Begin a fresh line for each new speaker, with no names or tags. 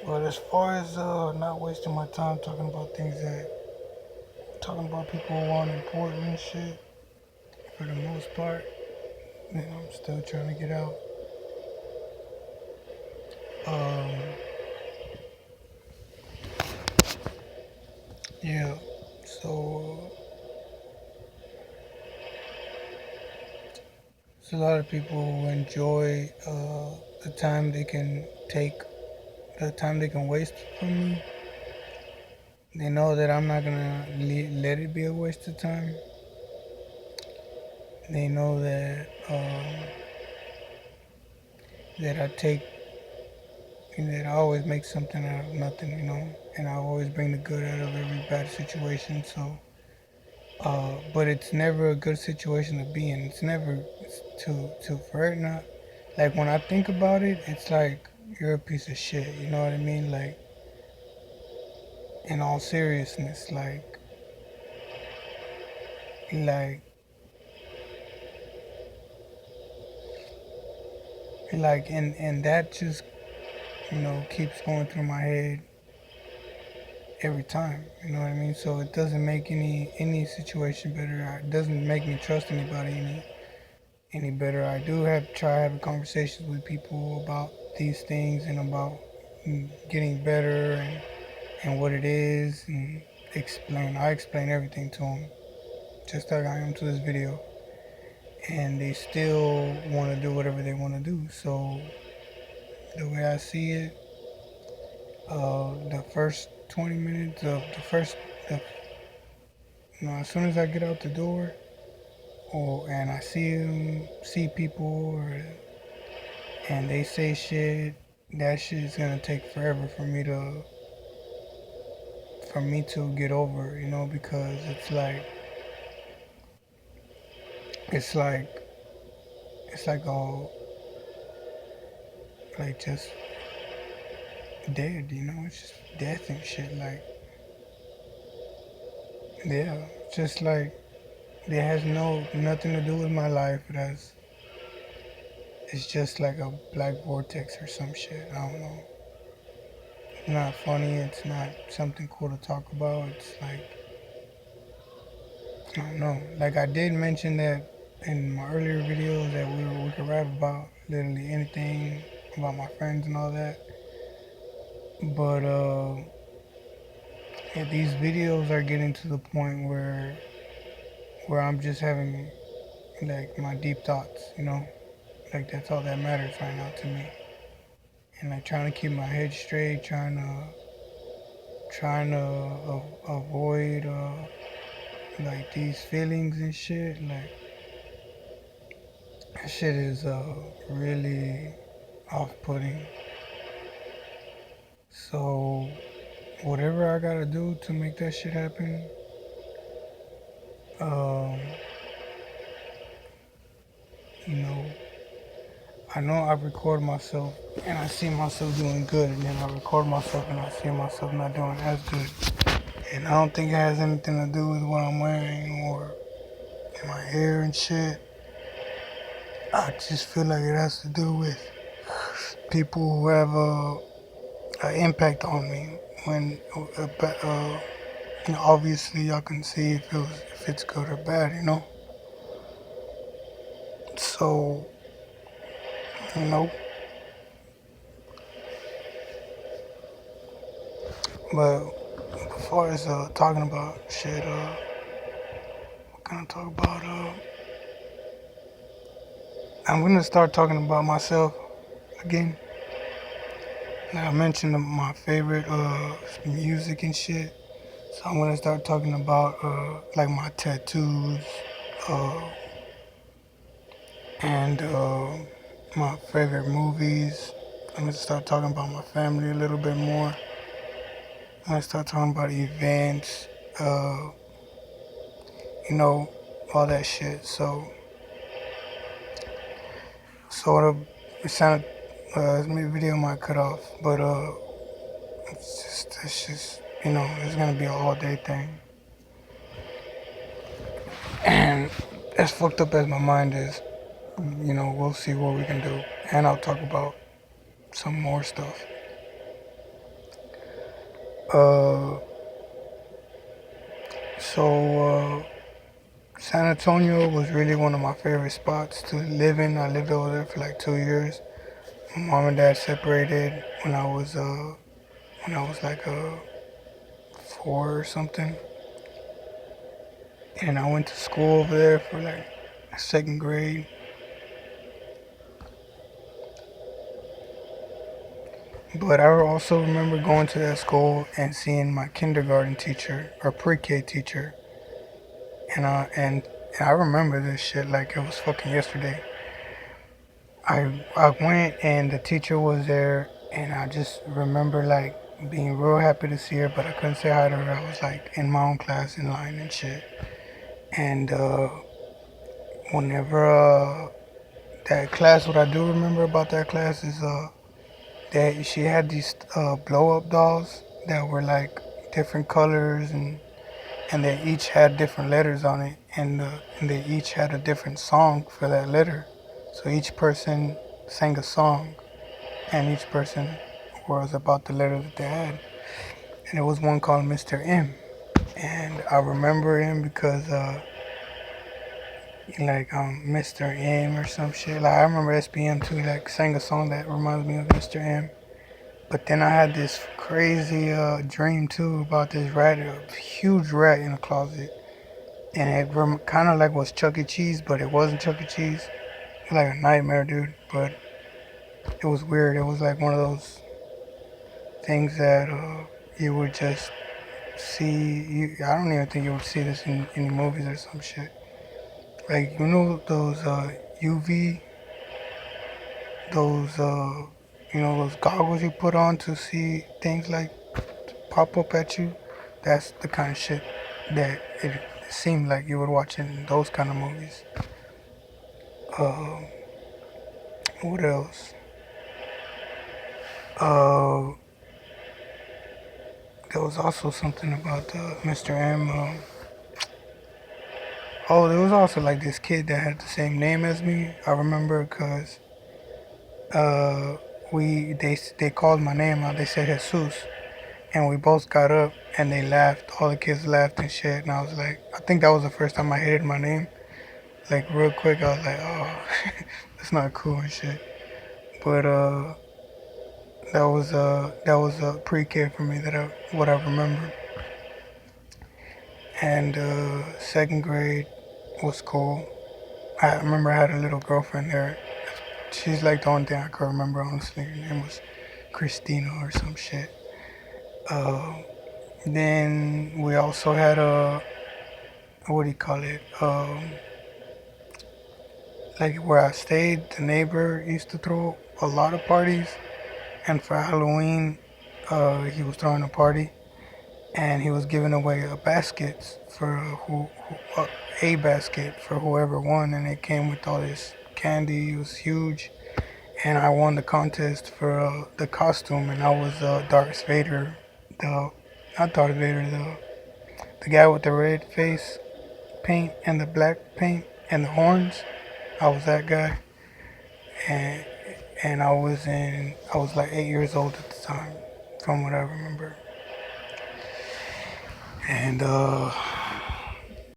But as far as not wasting my time talking about things that, talking about people who aren't important and shit, for the most part, I'm still trying to get out. Um, yeah. So, there's a lot of people who enjoy the time they can take, the time they can waste from me. They know that I'm not gonna let it be a waste of time. They know that I take, that I always make something out of nothing, and I always bring the good out of every bad situation. So, but it's never a good situation to be in. It's never to for it not. Like when I think about it, it's like you're a piece of shit. You know what I mean? Like in all seriousness, like and that just keeps going through my head every time. You know what I mean? So it doesn't make any situation better. It doesn't make me trust anybody any better. I do have try having conversations with people about these things and about getting better and what it is and explain. I explain everything to them, just like I am to this video, and they still want to do whatever they want to do. So the way I see it, the first 20 minutes of the as soon as I get out the door, or and I see people, and they say shit, that shit is gonna take forever for me to get over, because it's like it's like all like just dead, it's just death and shit. Like, yeah, just like it has nothing to do with my life. It's just like a black vortex or some shit. I don't know. It's not funny. It's not something cool to talk about. It's like, I don't know. Like I did mention that in my earlier videos that we could rap about literally anything about my friends and all that. But yeah, these videos are getting to the point where I'm just having like my deep thoughts. Like that's all that matters right now to me. And like trying to keep my head straight, trying to avoid like these feelings and shit. Like that shit is really off-putting. So whatever I gotta do to make that shit happen, um, you know, I know I record myself and I see myself doing good, and then I record myself and I see myself not doing as good. And I don't think it has anything to do with what I'm wearing or my hair and shit. I just feel like it has to do with people who have an impact on me. When obviously y'all can see if it's good or bad. So you know, but as far as talking about shit, what can I talk about? I'm gonna start talking about myself again. Like I mentioned my favorite music and shit. So I'm gonna start talking about like my tattoos uh, and my favorite movies. I'm gonna start talking about my family a little bit more. I'm gonna start talking about events, uh, you know, all that shit. So it sounded this video might cut off, but it's just it's gonna be an all day thing. And as fucked up as my mind is, we'll see what we can do. And I'll talk about some more stuff. Uh, so San Antonio was really one of my favorite spots to live in. I lived over there for like 2 years. My mom and dad separated when I was like 4 or something, and I went to school over there for like second grade. But I also remember going to that school and seeing my kindergarten teacher or pre-K teacher, and I remember this shit like it was fucking yesterday. I went and the teacher was there, and I just remember like being real happy to see her, but I couldn't say hi to her. I was like in my own class in line and shit. And whenever that class, what I do remember about that class is that she had these blow up dolls that were like different colors, and they each had different letters on it, and they each had a different song for that letter. So each person sang a song, and each person was about the letter that they had. And it was one called Mr. M. And I remember him because like Mr. M or some shit. Like I remember SPM too. Like sang a song that reminds me of Mr. M. But then I had this crazy dream too about this rat, a huge rat in a closet, and it kind of like was Chuck E. Cheese, but it wasn't Chuck E. Cheese. It was like a nightmare, dude. But it was weird. It was like one of those things that you would just see. I don't even think you would see this in any movies or some shit. Like you know those UV, those those goggles you put on to see things like pop up at you. That's the kind of shit that it seemed like you would watch in those kind of movies. Uh, what else? Uh, there was also something about Mr. M. Oh, there was also like this kid that had the same name as me. I remember because uh, they called my name out. They said Jesus, and we both got up and they laughed. All the kids laughed and shit. And I was like, I think that was the first time I hated my name. Like real quick, I was like, oh, that's not cool and shit. But that was a pre-K for me that what I remember. And second grade was cool. I remember I had a little girlfriend there. She's like the only thing I can remember honestly. Her name was Christina or some shit. Uh, then we also had a what do you call it? Like where I stayed, the neighbor used to throw a lot of parties, and for Halloween, he was throwing a party, and he was giving away a basket for a basket for whoever won, and it came with all this candy. It was huge, and I won the contest for the costume, and I was Darth Vader, the not Darth Vader, the guy with the red face paint and the black paint and the horns. I was that guy, and I was like 8 years old at the time, from what I remember. And